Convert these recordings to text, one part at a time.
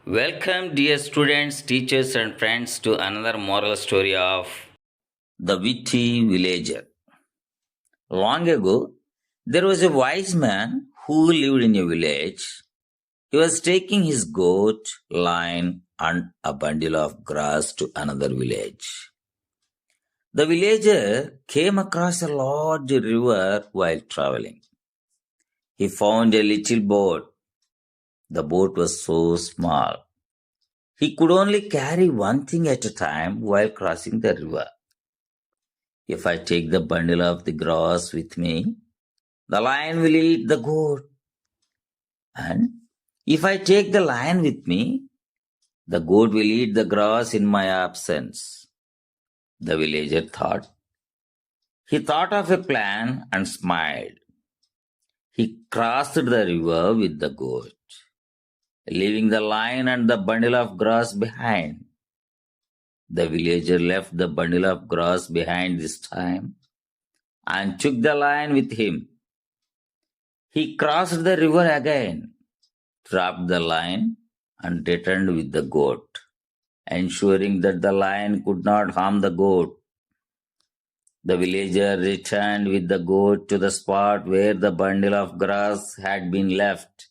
Welcome, dear students, teachers, and friends, to another moral story of The Witty Villager. Long ago, there was a wise man who lived in a village. He was taking his goat, lion, and a bundle of grass to another village. The villager came across a large river while traveling. He found a little boat. The boat was so small. He could only carry one thing at a time while crossing the river. If I take the bundle of the grass with me, the lion will eat the goat. And if I take the lion with me, the goat will eat the grass in my absence. The villager thought. He thought of a plan and smiled. He crossed the river with the goat, leaving the lion and the bundle of grass behind. The villager left the bundle of grass behind this time and took the lion with him. He crossed the river again, trapped the lion, and returned with the goat, ensuring that the lion could not harm the goat. The villager returned with the goat to the spot where the bundle of grass had been left.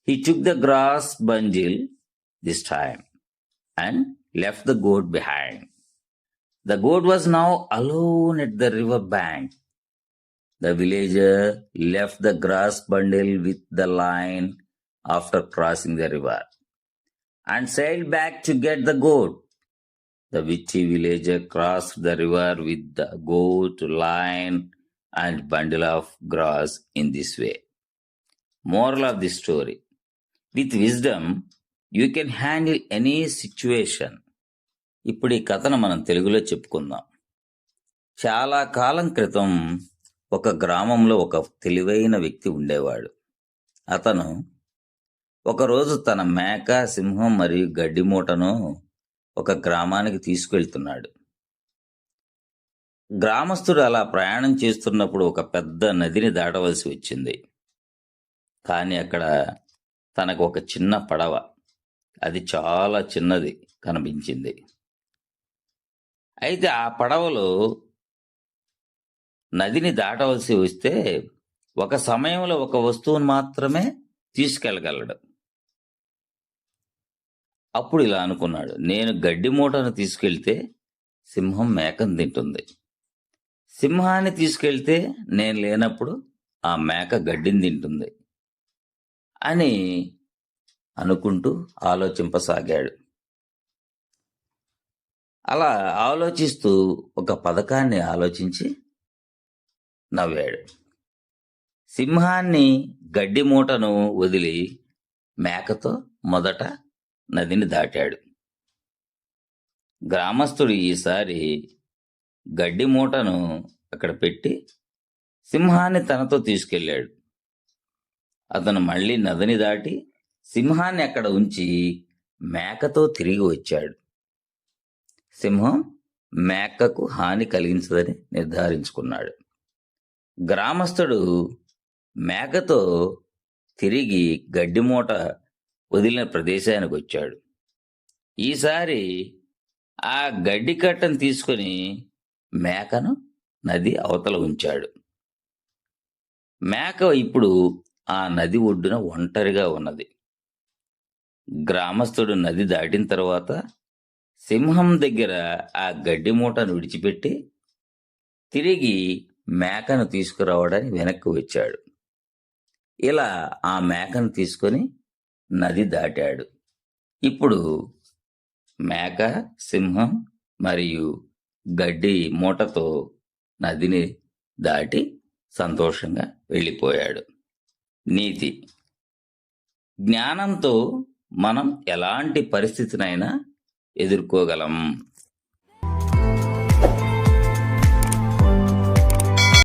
He took the grass bundle this time and left the goat behind. The goat was now alone at the river bank. The villager left the grass bundle with the lion after crossing the river and sailed back to get the goat. The witty villager crossed the river with the goat, lion, and bundle of grass in this way. Moral of the story: with wisdom, you can handle any situation. ఇప్పుడు ఈ కథను మనం తెలుగులో చెప్పుకుందాం. చాలా కాలం క్రితం ఒక గ్రామంలో ఒక తెలివైన వ్యక్తి ఉండేవాడు. అతను ఒకరోజు తన మేక, సింహం మరియు గడ్డి మూటను ఒక గ్రామానికి తీసుకెళ్తున్నాడు. గ్రామస్తుడు అలా ప్రయాణం చేస్తున్నప్పుడు ఒక పెద్ద నదిని దాటవలసి వచ్చింది. కానీ అక్కడ తనకు ఒక చిన్న పడవ, అది చాలా చిన్నది కనిపించింది. అయితే ఆ పడవలో నదిని దాటవలసి వస్తే ఒక సమయంలో ఒక వస్తువును మాత్రమే తీసుకెళ్ళగలడు. అప్పుడు ఇలా అనుకున్నాడు, నేను గడ్డి మూటను తీసుకెళ్తే సింహం మేకను తింటుంది, సింహాన్ని తీసుకెళ్తే నేను లేనప్పుడు ఆ మేక గడ్డిని తింటుంది అని అనుకుంటూ ఆలోచింపసాగాడు. అలా ఆలోచిస్తూ ఒక పథకాన్ని ఆలోచించి నవ్వాడు. సింహాన్ని, గడ్డి మూటను వదిలి మేకతో మొదట నదిని దాటాడు. గ్రామస్తుడు ఈసారి గడ్డి మూటను అక్కడ పెట్టి సింహాన్ని తనతో తీసుకెళ్ళాడు. అతను మళ్ళీ నదిని దాటి సింహాన్ని అక్కడ ఉంచి మేకతో తిరిగి వచ్చాడు. సింహం మేకకు హాని కలిగించదని నిర్ధారించుకున్నాడు. గ్రామస్తుడు మేకతో తిరిగి గడ్డి మూట వదిలిన ప్రదేశానికి వచ్చాడు. ఈసారి ఆ గడ్డి కట్టను తీసుకొని మేకను నది అవతల ఉంచాడు. మేక ఇప్పుడు ఆ నది ఒడ్డున ఒంటరిగా ఉన్నది. గ్రామస్తుడు నది దాటిన తర్వాత సింహం దగ్గర ఆ గడ్డి మూటను విడిచిపెట్టి తిరిగి మేకను తీసుకురావడానికి వెనక్కి వచ్చాడు. ఇలా ఆ మేకను తీసుకొని నది దాటాడు. ఇప్పుడు మేక, సింహం మరియు గడ్డి మూటతో నదిని దాటి సంతోషంగా వెళ్ళిపోయాడు. నీతి: జ్ఞానంతో మనం ఎలాంటి పరిస్థితినైనా ఎదుర్కోగలం.